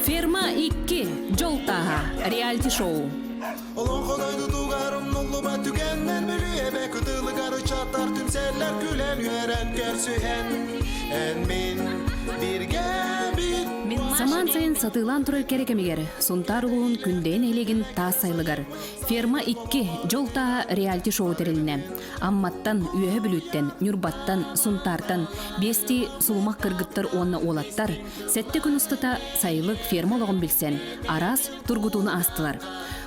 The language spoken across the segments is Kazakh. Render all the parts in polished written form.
Ferma 2 Joltaha reality show. Olon kolaydı dugarım nollu bat tükenden bülüye kıtılı karı çatlar tüm seller gülen yüren görsühen en min bir gebit Saman sayın satılan turur kerekemiger, suntar uluğun kündeen elegin taas sayılıgar. Ferma 2 Joltaha reality show teriline. Ammattan, üye bülütten, nürbattan, suntartan, besti sulumak kırgıttar onna olattar, sette gün ustata sayılık ferma olağın bilsen, aras turgutunu astılar.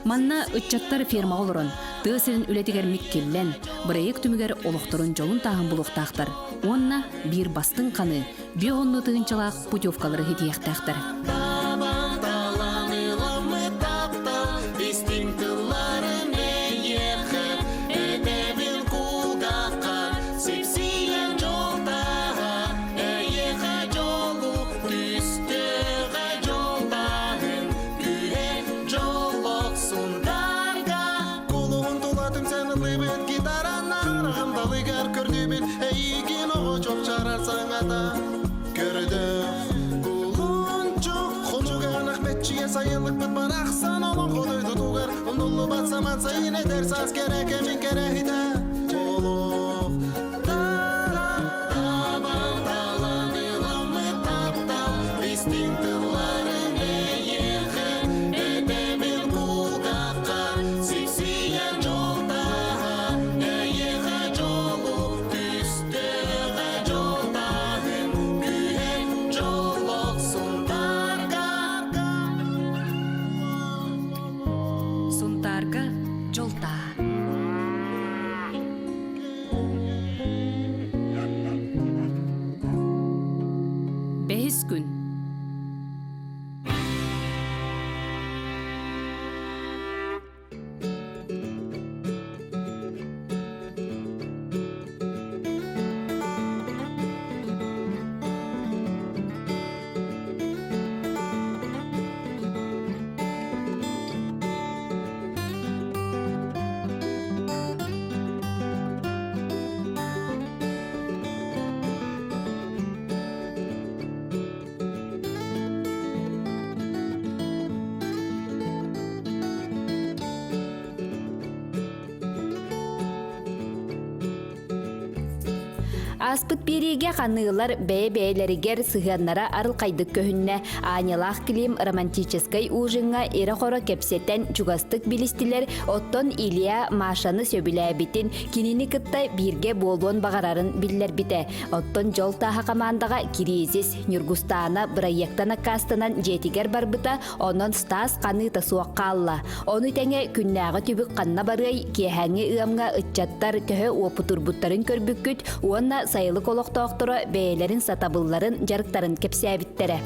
Manna ıtçattar ferma olurun, tığsırın ületiger mikkellen, bırayık tümüger oluqturun jolun tağın buluqtaqtar. Onna bir bastın kanı, bir onlu tığınçalaq putevkaları hediyektaxtar. taban talan ilamı taptal distinktılların eyeği edebil kulgakka sipsiyen joltaha eyeğe jolu üstüge joldahın gühe jolok sundarga kuluğun tulatım sen lıbet gitaranlar hamdalıgar kördübün eygin oğu çok çararsan ata gördüm kulun çok kolcuğa Ahmetçiye sayılık bit baraksan olan kolaydı dugar onullu batsamat sayın ederse az gerek emin kerehide olup taban talan ilamı taptal distinktılların eyeği edebil kulgakka sipsiyen joltaha eyeğe jolu üstüge joldahın gühen jolok sundarga Suntarga Joltaha. Beş gün. Аспыт береге қанығылар бәй-бәйлерігер сығаннара арылқайдық көхінне анялақ кілем романтическай ужыңа ері қора кепсеттен жүгастық білістілер оттон Илья Машаны сөбіләбітін кинini кытта бирге болуын бағарарын білдер біті. Оттон Жолтаха командаға кирезес Нюргустана проекттана кастынан жетігер барбыта, онон Стас қаны тасуаққа алла. Оны тәңе күннағы түбік қанна барғай кехәңе ұямға ұтчаттар көхі опытурбуттарын көрбүккүт, уонна sayılık oloqtoqtoro beylerin satabılların jarıktarın kepsəbittere.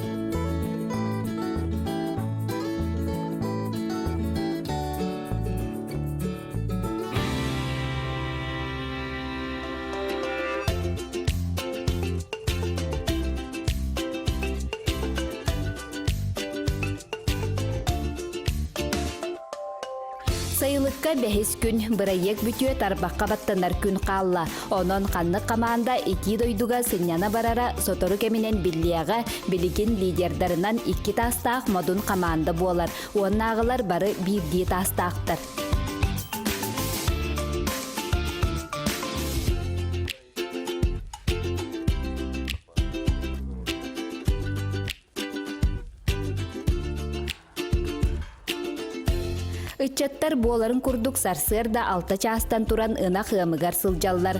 Sayılıkka behes gün bırayek bütüye tarbaqqa battanar gün qalla. Onun qanlı qamanda iki doyduga sinyana barara sotoru keminen billiyaga biligin liderlerinden iki tastaq modun qamanda bolar. Onun ağılar barı bir diye tastaqtır. Ыччаттар буоларын курдук сарсыр да алта чаастан туран ына хыамыгар сылжаллар.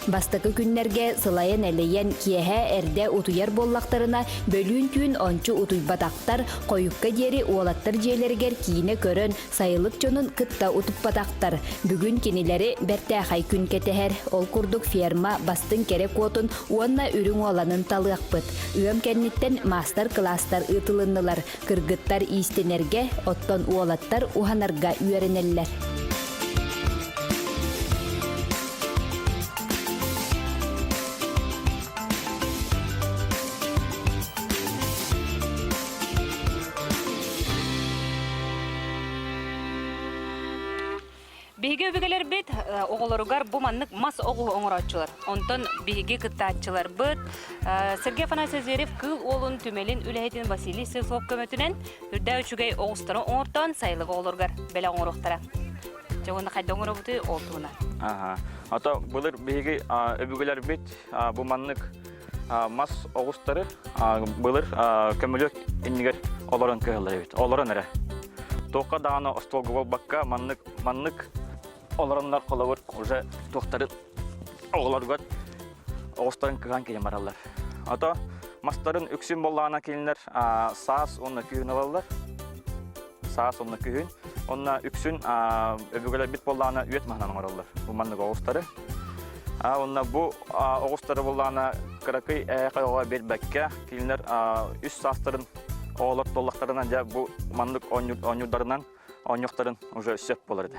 Бастакы күннерге сылайын әлейен киэһэ эрде утуяр боллақтарына бөлүүн түүн ончу утуйбатақтар қойукка дери уолаттар жиэлергер киине көрөн сайылык чонун кытта утуппатақтар. Бүгүн кинилери бертээхай күн кетэхэр ол курдук ферма бастын керек отун уонна үрүң оланын талыакпыт. Ыам кенниттен мастер-класстар ытылыннылар, кыргыттар истенерге, оттон уолаттар уханарга үйөренеллер. Биһиги өбүгелер бит оголоругар бу маннык мас огу оңорочулар. Онтон биһиги кыттаачылар бит Сергей Афанасьев кыл олун түмелин үлэхетин Василий Сылсов көмөтүнен үрдө үчүгей огустары оңортон сайлык оголоргар беле оңороктара. Жогонда кайда оңоробуту олтуна. Ата булар биһиги өбүгелер бит бу маннык мас огустары булар көмөлөк иннигер олорон кылалар бит. Олорон эре. Тока даана остолгол бакка маннык олороннар коловор уже тохтары оголоргот огустарын кыган келе маралар. Ата мастарын үксүн боллаана келинер саас онна күйүн алалар. Саас онна күйүн. Онна үксүн өбүгөлөр бит боллаана үет махнан маралар. Бу маннык огустары. Онна бу огустары боллаана каракый кайга бербекке келинер үс саастарын оолор толлактарынан жа бу маннык онюдарынан онюктарын уже сөп болар эди.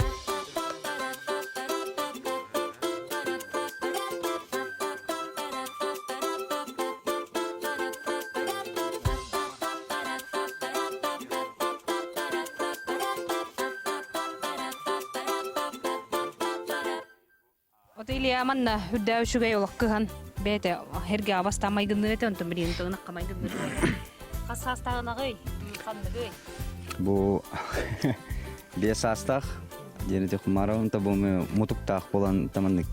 Отилия манна үрдө үчүгей олоккыган бете херге абастамайгынныгы онтон билин тыгнаккамайгынныгы. Касастагынагы, канныгы. Бу бесастах денеде кумарым та бу мутуктак болан таманнык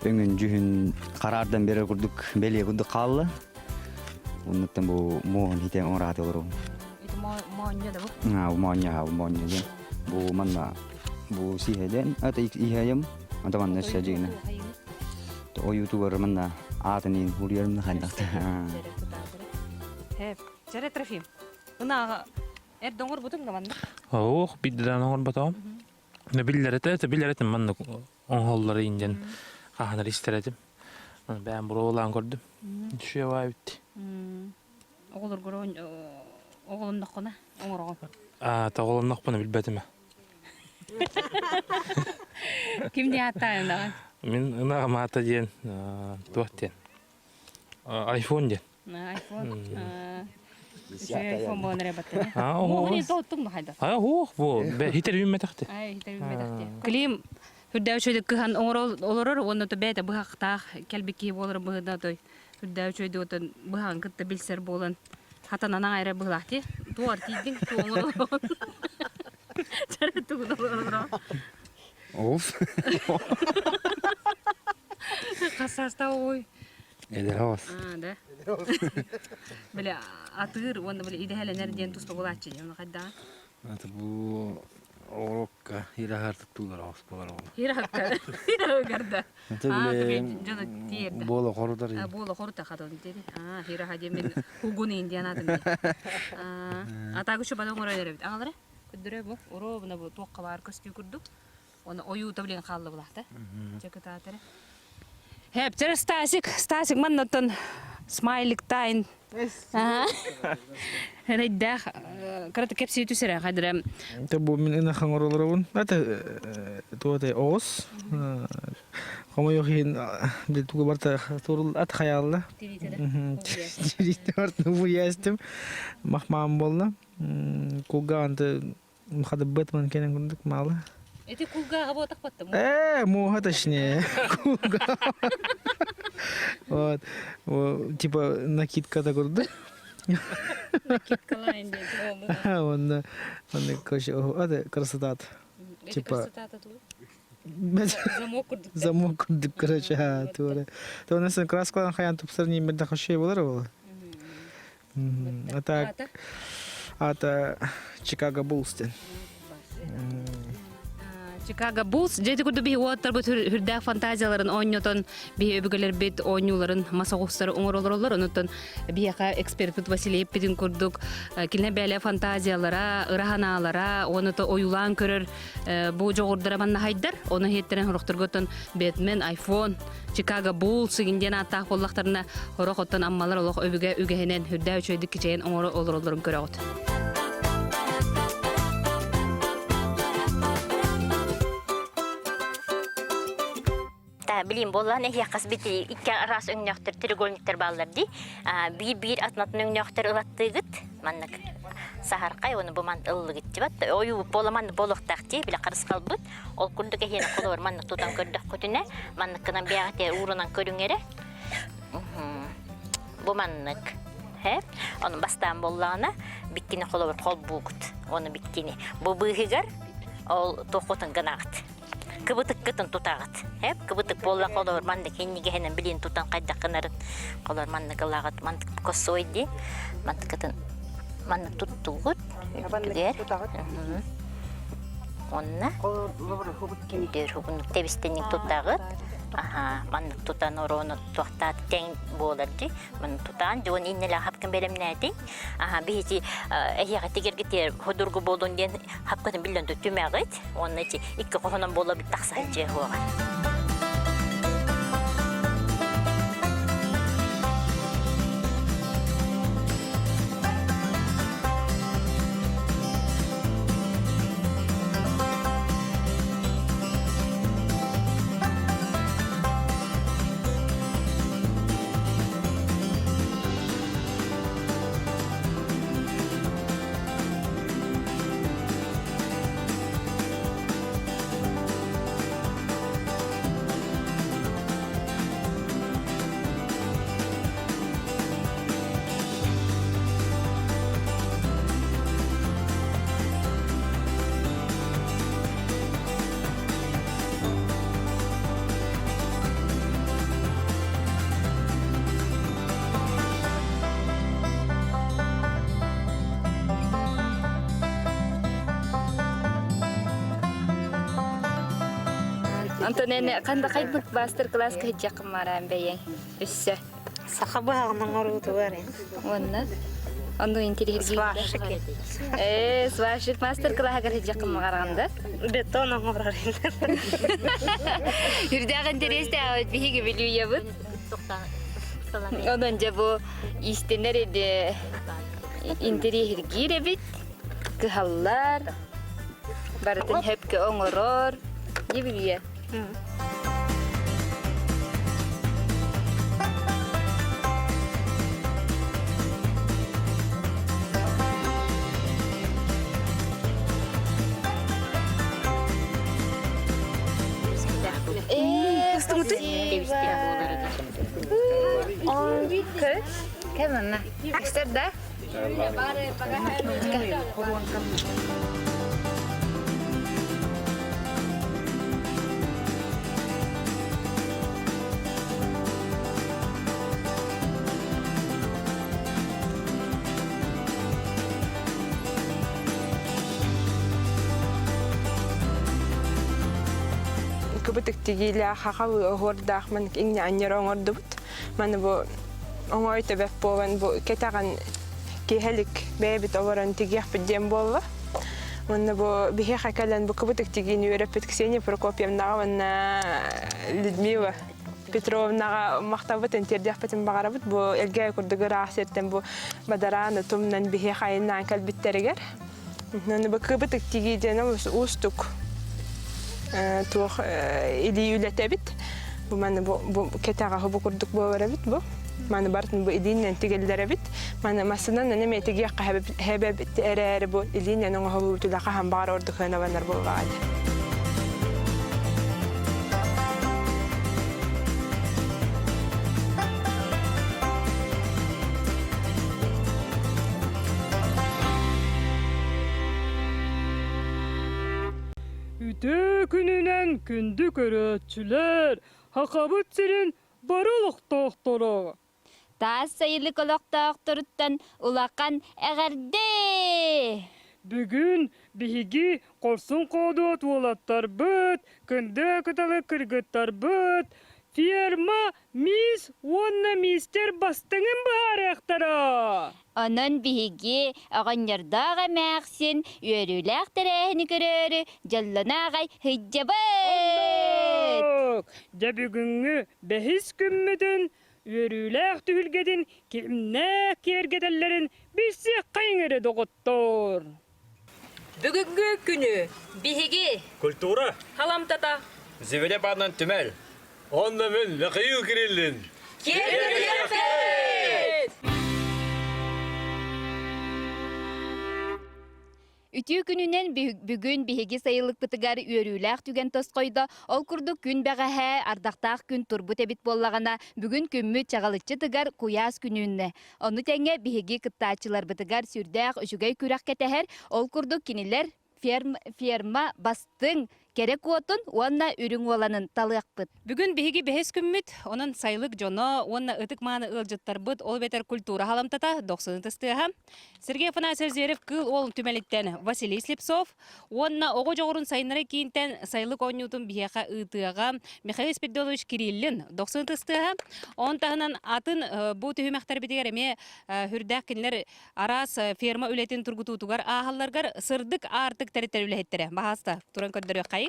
өңүн жүһүн карардан бери курдук беле курдук калды. Онуттан бу моон хитен орат олору. Ити моонья да бу. Моонья. Бу манна бу сиһеден ата ихаям атаман сажигна. То ютубер манна атынын хурьермна хандакта. Hep, cere Trofim. Una doңор бутун гаманда. Ох, бидден оңор батам. Не биллерете манны оңоллары инден каханар истередим. Ben buradan gördüm. Düşüyor var bitti. Oğulur görün oğulun nakına oğurağım. Tağolun nakını bilbedim. Kim diye hatta onda? Min ına mata diyen tuhten. iPhone diyen. iPhone. iPhone bana ne battı? O. Bu ne doğdun mu hayda? Bu. Hitar yümme taktı. Hitar yümme taktı. Klim Hüdda üçüydü kıhan olur, onu da beyde bu haqta kelbiki olur bu da toy. Hüdda üçüydü otan bu hankıtta bilser bolan. Hatta nana ayrı bu lahti. Tuar tidin tuğur. Çare tuğur olur. Of. Kasasta oy. Eder havas. Da. Böyle atır, onu böyle ideale nereden tusta bulatçı onu kadar. Ata bu Orokka, hira hartık tuğlar ağız bolar oğlu. Hira garda. Tabii canı tiyerde. Bola korudar ya. Bola koruta kadın dedi. Hira hadi men huguni indian adın. Atağı şu badon oraya derevit. Ağları. Kudure bu. Oro buna bu toqqa var köstü kurdu. Onu oyu tabilen qallı bulaqta. Çekit atare. Hep tere stasik mannoton smailik tain. Redda karata kepsi tüsere kadrem. Bu min ina khangorolorun ata tuate os como yo hin de tu barta turul at khayalla dirite art bu yastim mahmam bolna kuga anta mkhadabat man kenen kunduk mala Eti kuga abo takpattım. mu hatashne kuga вот типа накидка такой Kitkalar indi. он короче это красота типа замок курдук короче тура то у нас краска хаян тупсарни медда хошей болар ол это Chicago Bulls Chicago Bulls jadi kudu bir water bu hürde fantaziyaların oynatan bir öbürler bit oynuların masa kostları umurlar onutun bir yaka ekspert Vasiliy Pidin kurduk kiline böyle fantaziyalara ırahanalara onu da oyulan körür bu jogurdara manna haydar onu hetteren horoktur gotan Batman iPhone Chicago Bulls ginden ataq bollaqtarına horokottan ammalar olaq öbüge ügehenen hürde üçeydik kiçeyen olurların köröt. Bileyim bollan yakas biti iki ras öňöktür trigolniktер ballardy. Bir atnatın öňöktür ılattıgıt mannak. Saharqay onu bu man ıllı gitdi bat. Oyu bolaman boloqtaqti bile qarыс qalbıt. Ol kurduk ehene qolor mannak tutan kördük kötüne. Mannakkынан beğate uğrunan körüngere. Bu mannak. Hep onun bastan bollana bitkini qolor qol buqut. Onu bitkini. Bu bıhıgar ol toqotun gınaqt. Kıbıtık kıtın tutağıt. Hep kıbıtık bolla kolor mandık henni gehenen bilin tutan kayda kınarın. Kolor mandık lağıt mandık kosoydi. Mandık kıtın mandık tuttuğut. Tüger. Onna. Der hubunluk tebistenin tutağıt. Aha, mandık tutan oronu tuğta ten bolardı. Mandık tutan joğun innele hapkın belemnedi. Aha, bihici ehyağı teger gitir hudurgu bolun diyen hapkın bilin tütümeğit. Onun için iki kohunan bola bir taksayıcı huğa. Antonene kanda kaydık master class kayıt yakınmaran beyen. Üsse. Sahabı ağının orudu var ya. Onunla. Onu interi Svarşık. Svarşık master class kayıt yakınmaran. Betonun orar. Hürdeğin tereste ağıt bir gibi biliyor yavut. Ondan önce bu işte nerede interi hirgir bit. Kıhallar. Baratın hep ki oğurur. Gibi ya. Kemana? Amsterdam. Kıbıtık tigiyle hakalı hordak man inne anyer oңорdu bут. Man bu oңой tebep bolan bu ketagan kehelik bebit ovaran tigih bidem bolla. Man bu bihe hakalan bu kıbıtık tigini öğretip Kseniya Prokopyevna ve Людмила Petrovna maktabat interdih patim bagarabut bu elgay kurdugar aserten bu badarana tumnan bihe haynan kalbitteriger. Man bu kıbıtık tigidene ustuk. Tuğ ili ületebit. Bu man bu ketağa bu kurduk bu verabit bu. Man bartın bu idinle tigellerebit. Man masalan ne tigi hebeb erer bu idinle onu havu tulaqa ham bar orduk hana vanar bu vaade. Üte gününen kündü körötçüler, hakabıt serin barılık doktoru. Taas sayılık olaq doktoruttan ulaqan eğerde. Бүгін биһиги корсун коодуот уолаттар быт, кында кыталы кыргыттар быт, ферма мис уонна мистер бастыңын баарыахтара. Онон биһиги оҕонньордоога мээхсин үөрүүлээх тэрэһини көрөөрү дьоллонаағай хыйдьабыт. Да бүгүнгү бэхис күммүтүн үөрүүлээх түһүлгедин кимнээх киэргедэллерин биссиэх кайыңыры доҕоттор. Бүгүнгү күнү биһиги Культура. халамтата. Зевеле банан түмел. Онна мен лакыйыл кириллин. Үтүү күнүнен бүгүн биһиги сайылык бытыгар үөрүүлээх түген тоскойдо ол курдук күн бэҕэһэ ардактаах күн турбут эбит боллагана бүгүн күммү чагалыччы тыгар куяас күнүүнне. Ону теңе биһиги кыттаачылар бытыгар сүрдээх үчүгэй күрэх кетэһэр ол курдук кинилер ферма бастың керек уотун уонна үрүң уоланын талыакпыт. Бүгүн биһиги бэхис күммүт, онон сайлык жоно, уонна ытык мааны ылжыттарбыт, ол бетер культура халамтата, 90 тыстыаха. Сергей Афанасьев Зверев кыл ол түмелиттен Василий Слепцов, уонна ого жогорун сайнары кийинтен сайлык ойнутун биһиэха ытыага Михаил Спиридонович Кириллин 90 тыстыаха. Он тахынан атын бу түһүмэхтер битигер эме хүрдäк кинилер арас ферма үлетин тургутутугар аахалларгар сырдык артык теритер үлэхеттере. Бахаста туран көддөрү кайы.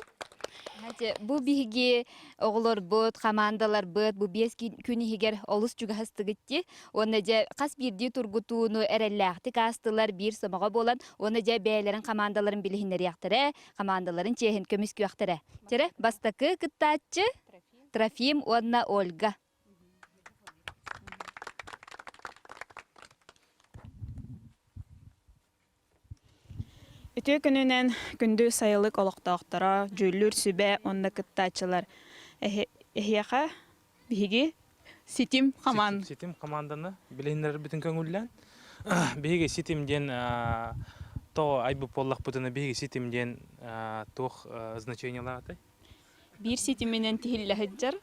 Бу биһиги оголор бут, командалар бут, бу 5 күнү хигер олус чугастыгытти. Оны же кас бирди тургутууну эреллэхти кастылар бир сомого болан, оны же бээлерин командаларын билихинер яктыра, командаларын чехин көмүскү яктыра. Тере бастакы кыттаачы Трофим онна Ольга. Үтүү күнүнен күндү сайылык олоктооктора, жүлүр сүбэ, онда кыттаачылар. Эхияка биһиги Ситим команда. Ситим команданы билинер бүтүн көңүллән. Биһиги Ситимден то айбы поллах бутына биһиги Ситимден тох значениялар. Бир Ситим менен тихиллэхиджар.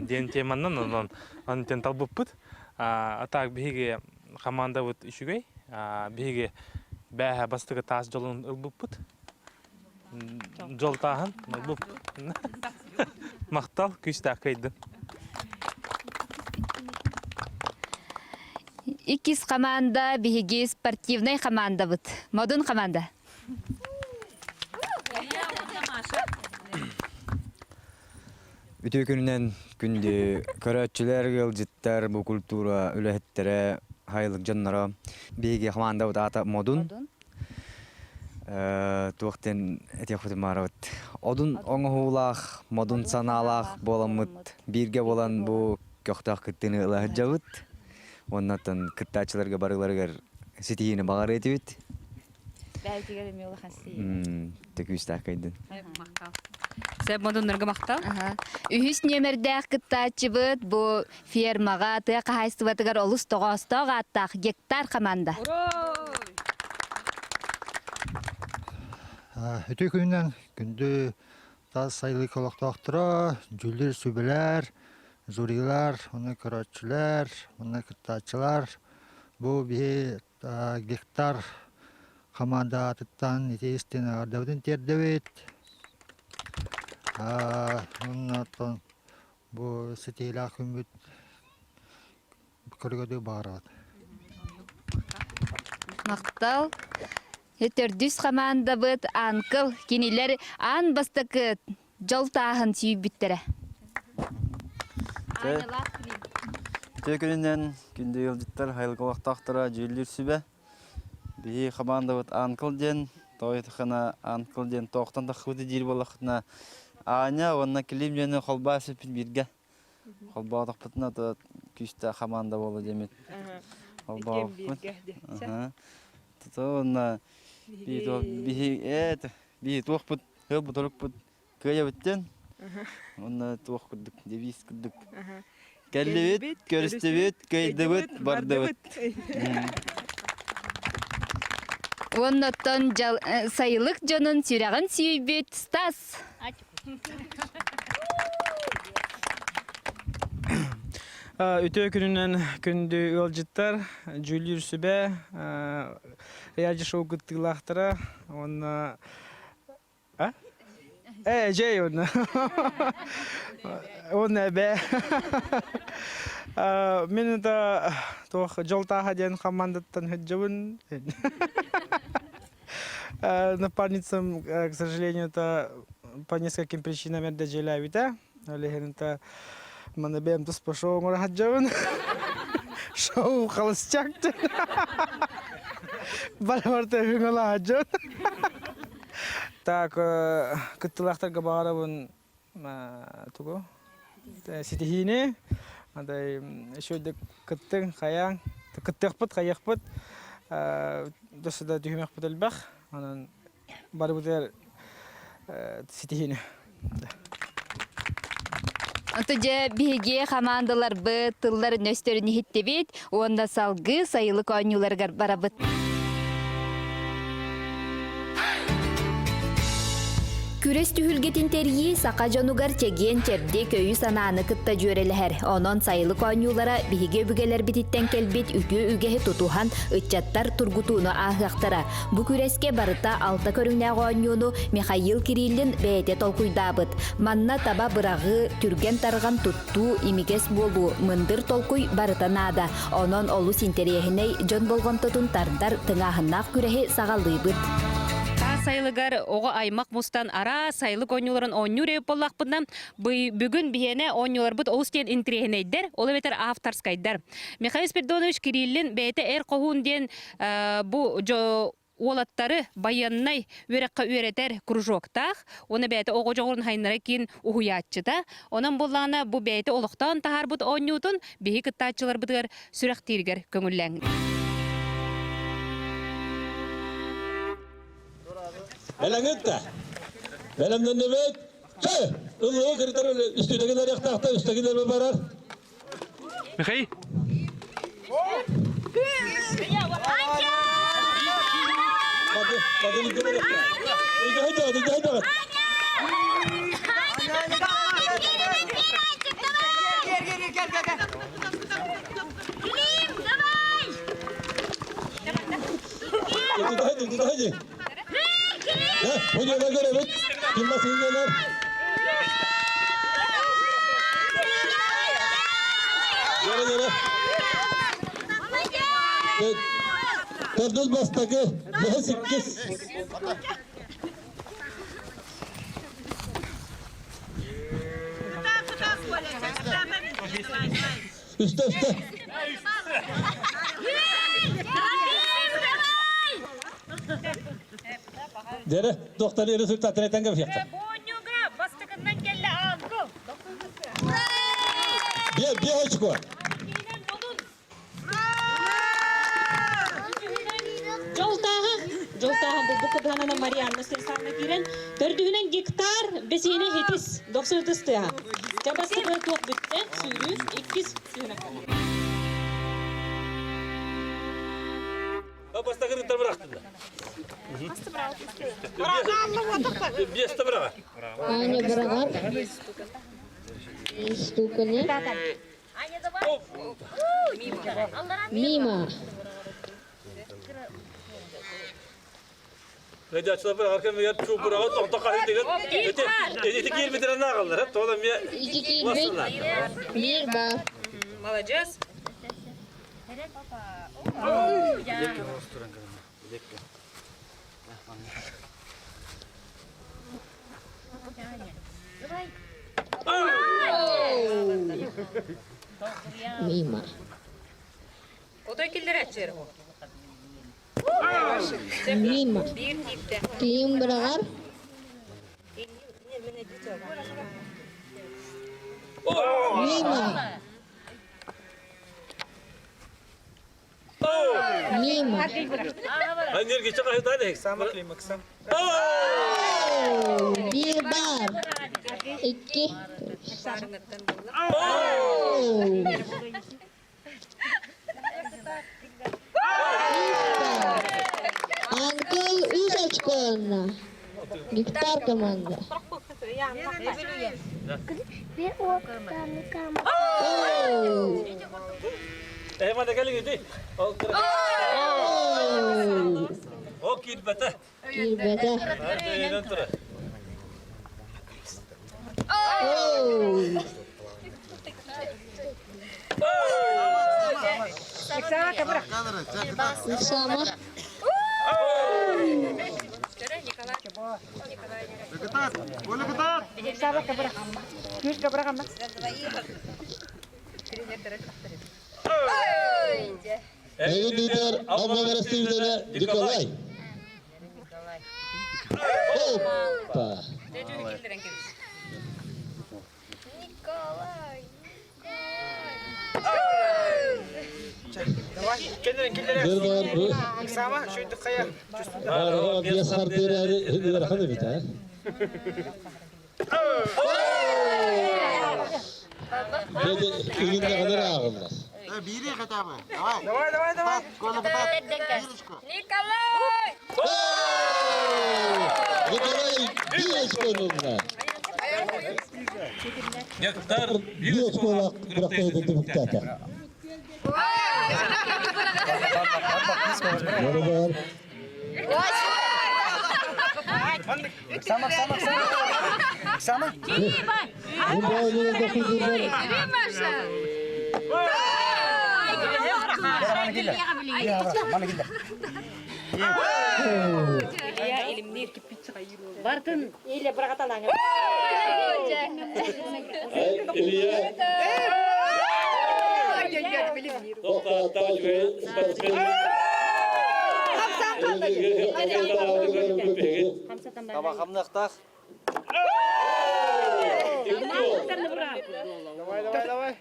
Ден теманнан онон антен талбыппыт. Атак биһиги команда вот ишүгэй. Биһиги бәһә бастыгы тас жолун ылбыппыт. Жол таһын ылбып. Мактал күстә кайды. Икис команда биһиги спортивный команда бут. Модун команда. Үтүү күнүнен күндү көрөчүлөр ылжыттар бу культура үлэхеттере хайлык жаннара биһиги команда ата модун. Туохтен этехут марат. Одун оңоулах, модун саналах боламыт. Бирге болан бу көктак кыттыны ылажабыт. Оннан кыттачыларга барыларга ситиини багар этибит. Бәлтигер эме ол хасси. Текүстак кайдын. Сәп модуннарга мактал. Үһүс нөмердәк кыттаачыбыт бу фермага тыа кайсыбатыгар олус тогостог аттак гектар команда. Үтүү күнүнен күндү таз сайлык олоктооктора, жүлдүр сүбелер, зурилар, оны көрөчүлөр, оны кыттаачылар. Бу бии гектар команда атыттан итестен ардабытын тердебет. Оннан бу сетейла күмбүт көргөдү барат. Мактал Өтөрдүс команда быт анкыл кинилер ан бастакы жол таахын сүйбүттере. Үтүү күнүнен күндү ылжыттар хайлык олоктооктора жүлүр сүбө. Бии команда быт анкыл ден, тойтхана анкыл ден токтон тахыды жир болакына. Аня онна килим жөнү холбасы бирге. Холба тахпытына да күстө команда боло демет. Холба. Тотона би тохпут, хыбы торукпут, кыя биттен. Онна тохкудук, девиз кудук. Келлебит, көрүстөбүт, кайдыбыт, бардыбыт. Оннотон сайылык жонун сүрагын сүйбүт Стас. Үтөө күнүнен күндү ылжыттар, жүлүр сүбө, reality show gıttılақтыра. Оны... Жей оны. Оны бә. Мен это жолтаға ден командаттан хүджібін. Напарницам, к сожалению, это по нескольким причинам это желавита. Олеген это манабем тус по шоу мораджавын. Шоу холостяк. Барбарта хыңала аджон. Так, кыттылақтарға бағарабын тугу. Ситихине. Адай шөйдік кыттың, қаяң. Кыттықпыт, қаяқпыт. Досыда түймекпыт әлбақ. Анан бары бұтер ситихине. Отыжа биге командалар быт, тыллар нөстөрүнү хиттебит, онда салгы сайылык ойнуларга барабыт. Күрес түхүлгетин терии сака жонугар чеген черде көйү санааны кытта жөрелер. Онон сайылык ойнулара биге бүгелер бититтен келбит үгө тутухан ытчаттар тургутууну ахактара. Бу күреске барыта алта көрүңнәг ойнууну Михаил Кириллин бәйте толкуйдабыт. Манна таба бырагы түрген тарган туттуу имигес болу мындыр толкуй барытанада. Онон олу синтериехиней жон болгон тотун тардар тыңахыннак күрехи сагаллыйбыт. Сайылыгар ого аймак мустан ара сайылык ойнуларын ойнур боллакпындан бүгүн бияне ойнуларбыт олустен интрихенейдер, ол бетер авторскайдар. Михаил Спиридонович Кириллин бәйте кохун ден бу олаттары баяннай өрекка өретер кружоктах, оны бәйте ого жогорун хайнара кин ухуятчыта. Онан боллана бу бәйте олуктан тахарбыт ойнутун бихи кыттачылар быдыр сүректиргер көңүлләң. Belengette. Belemden de bet. Ulu kriter üstündekiler yaktahta üsttekiler mi barar? Mikhail. Hadi gidelim. Hadi. Hadi. Hocalar görevet. Bilmesin gelir. Gel. Terduz bastaki. Ne sikkis. Üste. Dere, doktor yeri sürtatın eten gibi yaptı. Bonyoga bastıkından gelle ağzı. Bir açık var. Joltaha bu kıdhanana Marianna sesarna giren dördüğünen gektar besine hetis 90 tıstı. Cabası da çok bitti. Sürü ikiz sürüne kalır. Bastakı rıtlar bıraktın da. Biyasta bırak. Anya bırakar. Stukani. Mima. Hadi açıla bırakarken bir çok bırakır. Tokta kahve değil. Eti 20 lira ne kalır? Hep toğlan bir... 2 bir bar. Молодец. Mima. O da kildir açır. Mima. Kim bırakar? Mima. Mima. Anne geçen ay daha ne? Sama klimaksam. Bir bar. 2. Uncle 3 очко. Гектар команда. Hemen de gelin gitti. Kirbetä. Sama. Evin lider ama veresi üzerine Nikolay. Hoppa. Bir doğru. Sama şuydu kaya. Araba bir sarteri hediyeler hanı bir tane. Dedi üründe kadar ağırlar. Biri kata mı? Давай. Давай. Кола ката. Бирочка. Nikolay bir konumda. Bir kola bıraktıydı dibukta. Merhaba. Sama. Bunda oyunun 9 yıldır. Бартын или быргаталаңы. İliye. Doktor Tacbey, sportmen. Табахамнахтах. Давай.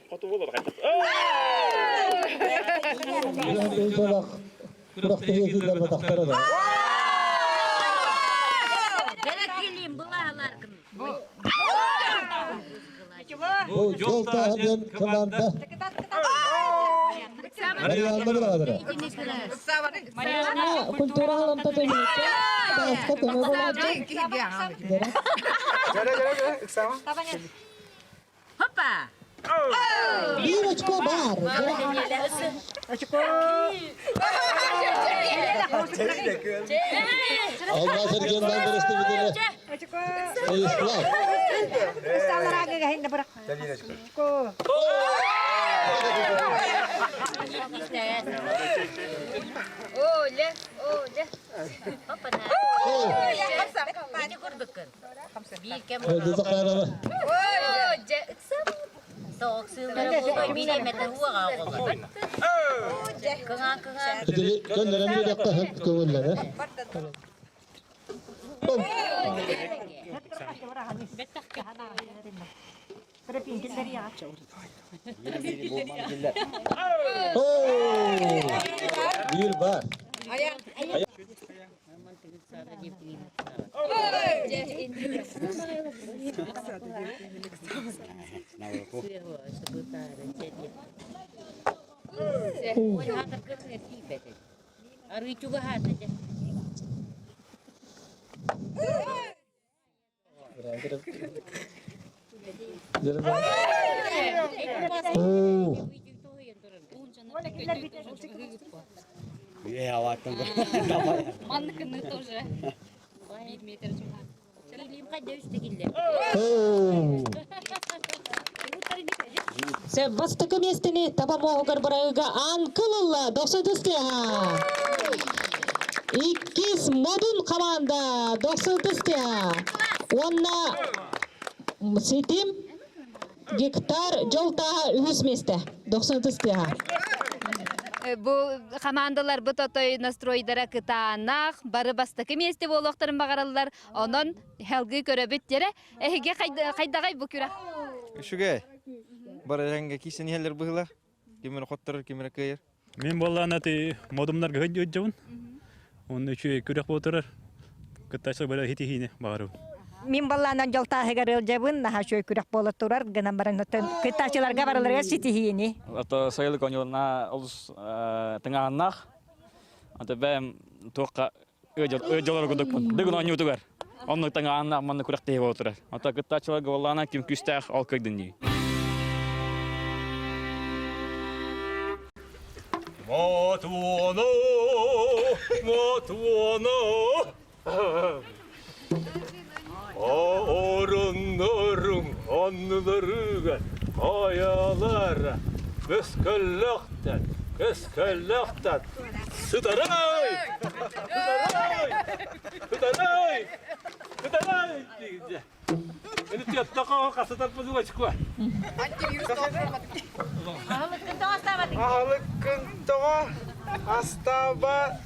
Biraz inşallah bıraktı yesinler bataklara da. Bu çok daha hemen kıvamda. Marian'da birader. Kultura halam tatemilikte. Başka konu bulacak. Gel. Sama. Bir açık var. Allah sergenden birisi bir dile. İslam. Öldü zakarama. Soğuk sığınları bulduğu bilemeden huğa kaldı. Kığa. Ödülü gönderelim bir dakika hep kömürlere. Bir var. Arı juga hata aja. Манныкыны тоже. 1 метр juga. Лим кайда үстегилер. Се бастыкы местени табамогар барыга анкылла 90-тыга. İkiz modun komanda 90-тыга. Онна сетим гектар жолта үсместе 90-тыга. Бу командалар бу тотой настройдара кытаанах бары бастыкы месте болохтарын багаралар. Онон хелги көрөбүт жере эге кайдагай бу күрө. Шугай. Баранга кисен хеллер быгыла. Кемер хоттар кемер кайыр. Мен боллана ти модумдар гыйд жабын. Оны үчү көрөк болтурар. Кытачы бара хитихине бару. Мин балланан жолтаһыгар жабын наха шөй күрәк болот турар гынан баран кытачыларга бараларга ситихини. Ата sayılı konyoluna olus tengahnak. Ata ben toka öcalar gudukmun. Degun anyu tugar. Onu tengahnak manı kurak tehe oturar. Ata kıtaçılar gavallana kim küstah alkıydın diye. Матуана, матуана. Орынların anıları ayalar kıskallaktan Sıdaray! Sıdaray! Ini tiap takau kasatan penuh cikwa. Ahalik kentoa astaba.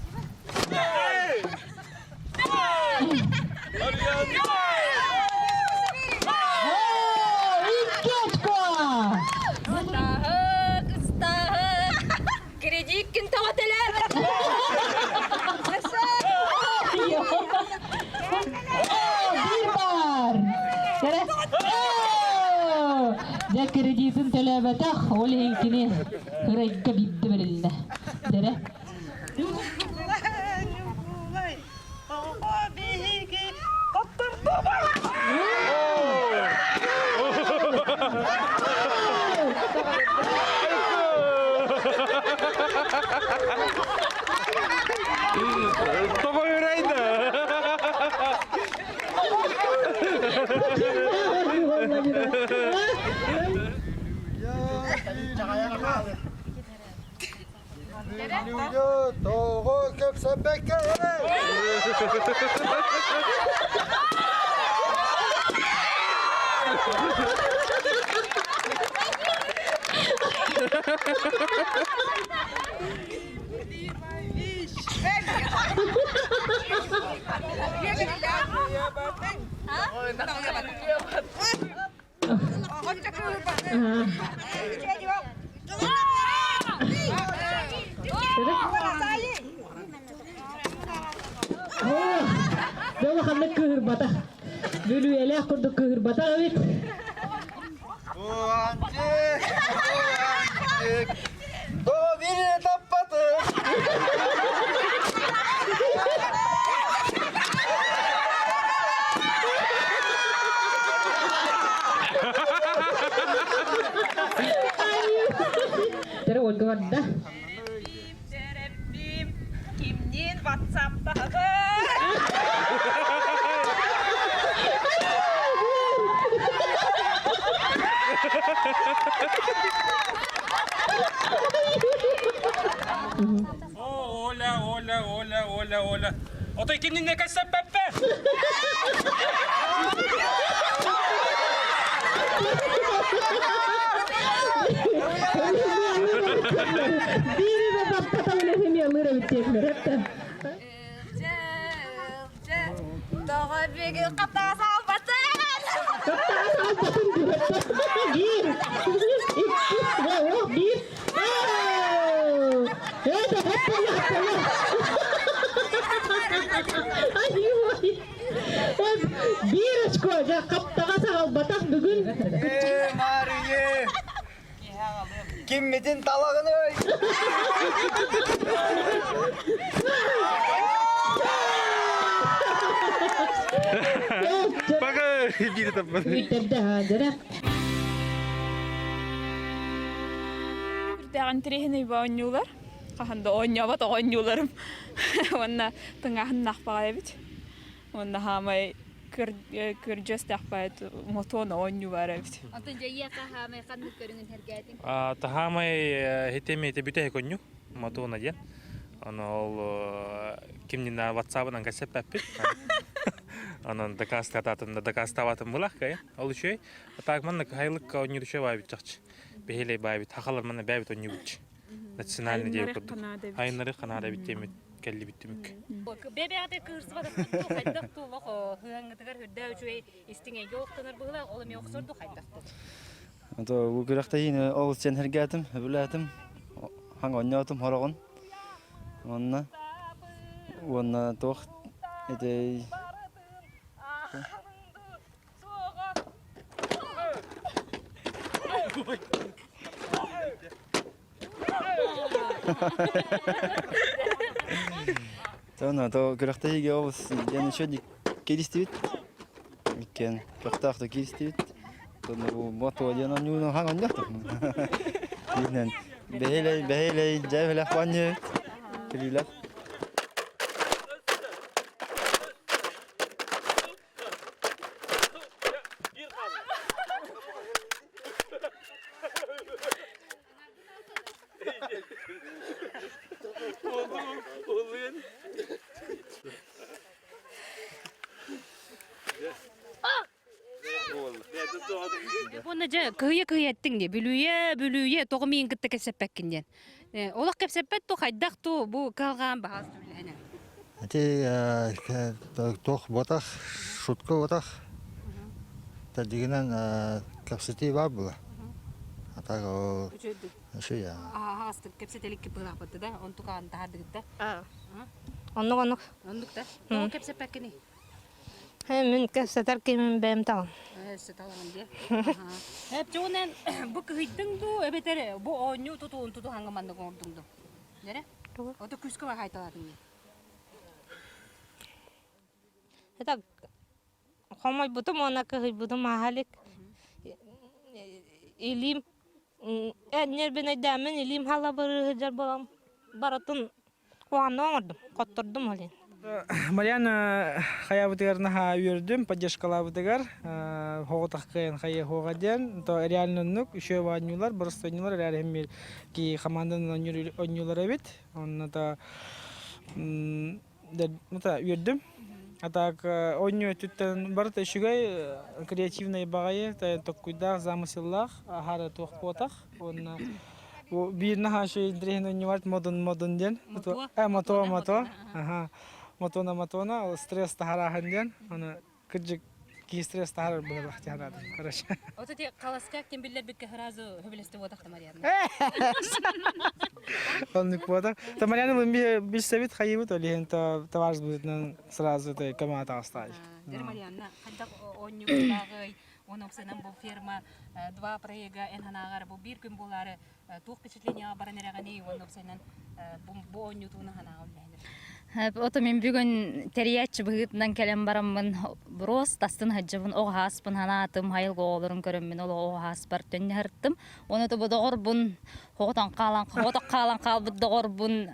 Kredit kintawa teler. ده كريديتن تلابتخ ولهنكني هريك بيد بالله ده Togo kepsebeke. ده خلك كهر بطه بيقولوا يا لا خد كهر بطه بيت ترى والجواد ده Kimnin WhatsApp'ta? Hola. Otoy kimnin ne kaçsa pepe? Biri de tapta öyle mi alır bitecekler hep de. Daha bir kata salbatın. Bir. Bir. Evet, hep bir açkoca kaptağa sağal batak bugün. Mariye. Kimmetin talağını öy. Bakın biri tapmadı. Bitirdi ha, dere. Тагын трехне баанюлар. Каханда оньяба тооньюларым. Онна тыңаһын нахпага бит. Онна хамай кыржас тахпайт мотона онью бар бит. Атын жайя хамай канны көрүнгөн хергетин. Тахамай хитемете бүтэ конню матуна ден. Ол кимнин WhatsApp-ынан касеп паппит. Анан дакастататын булакка. Ол үшөй. Так манна хайлык онью düşө байбит жакчы. Бехелей байбит хахалар манна байбит онью бит. Национальный дей курдук. Айнары канада биттемит келли биттимик. Бебеде кырсыбада кытту хайдак тулло хыңгытыгар хүддө үчөй истиңе жоктонор була олым оксорду хайдакты. Ото бу кыракта yine ол сен хергетим, бүләтим. Хаң оннотум хорогон. Онна тох эте Тона то кыракта иге обус яны шөдик келистибит. Иккен кырактакта келистибит. Тону бу мото яна нуно хаң оннотум. Инен Beheley, cevle kwanye. Kililer. Оны же кыя еттің де, бүлүйе, тоғымейін кітті кепсеппәккінден. Олақ кепсеппәт то қайдақ то бұл қалған бағаз түрлі. Ати тох ботах, шутка ботах. Та дигенен капсити бар була. Ата о шия. Астық кепсетелік кеп бұлақ бұтты да, он тұқаған тағардығыд да. Оннук. Ондық да. Ол кепсеппәккіні. Мен кепсетер кемін бәйім тағын. Талағын де. Әп жоғынан бұл күйттің ду, әбетері, бұл ойны тұтуын тұту хаңғаманды қоңырдың ду. Нере? Оты күскі бар қайталатын. Это хомой бутум она кахи бутум ахалик. Илим эннер бен дамын илим хала бар жар балам баратын куаннордум, коттурдум алин. Mariana хая бутыгарна ха үйрдüm, поддержкала бутыгар. Хоғытақ кайын хая хоғаден. То реально нук еще ванюлар, просто нюлар реально ки командан онюлар эбит. Он то үйрдüm. А так оню түттен барыта шугай креативный багае, та токуйдах замысыллах, ахара тохпотах. Он bir naha şey direhen oynuyor modun den. Moto. Aha. Matona o stres taharahan den. Onu kıcık ki stres tahar bunu vakti haradı. Karış. O da kalaskak tembiller bir kahrazı hübeleste vodakta Mariana. Он пода. То Mariana bir sevit hayıbı to lihen to tavarz budutnan сразу то камата оставить. Der Mariana, hatta oynuyor lagay. Onun senin bu firma два проекта энханагар bu bir gün bunları tuğ впечатление баранерагани onun senin bu oynuyorduğunu hanağı. Ото мен бүгін терияч бұғытынан кәлем барамын бұрос тастын хаджабын оғаспын ханатым хайылғы олырын көріммен ол оғаспар төнне хырттым. Оны да бұдығыр бұн хоғытан қалан қалбыды ғорбын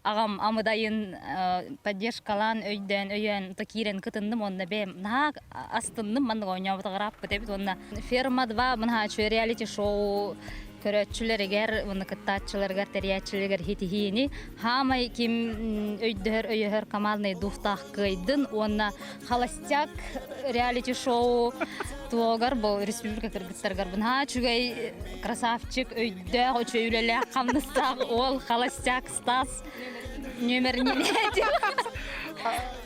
ағам амыдайын поддержкалан өйден өйен кирен кытындым. Онда бәм нақ астындым мандығы ойнауыды ғырап бітебіт. Онда ферма 2 бұнға чөй реалити шоу көрөтчүлеригер, уну кыттаатчыларгар, терияатчыларгар хитихини хамай ким өйдөхөр камалный дуфтахкыйдын, онна холостяк реалити шоу туогар бу республика кыргызстаргар бунха чугай красавчик өйдө очөйлеле камныстак ол холостяк Стас номер неледи.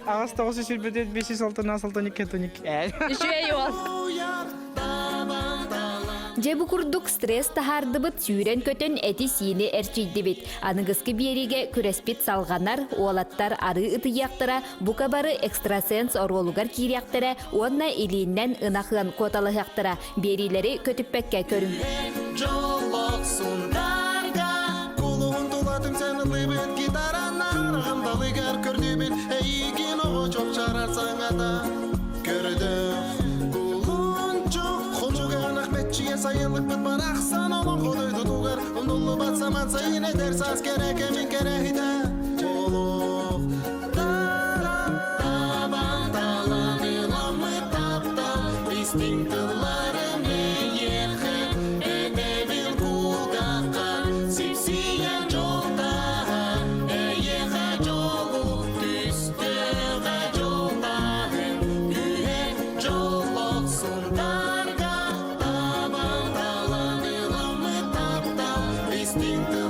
Ağız toğusu sürbedet 506 kettonik. Үшөй ол. Жебу курдук стресс тахардыбыт сүйрен көтөн эти сиини эрчийдибит. Аныгыскы биериге күреспит салганар, уолаттар ары ытыяктара, бука бары экстрасенс оролугар кирияктара, онна илииннен ынахын коталыяктара, берилери көтүппекке көрүм. Кулуун тулатым сен ылыбыт гитаранар, гамдалыгар көрдүбүт, эйгин ого чоп чарарсаң ата көрдүм. Чие сайылык бит барахсан олон ходай тутугар Ондолу батса матса ине дерс аскере кемин керехите Олух Табан талан иламы таптал Бистин тыллары мейехе Эдебил кулгаққа Сипсиян жолтаға Эйеха жолу Түстіға жолтағын Күйе жолық сундарға Instinto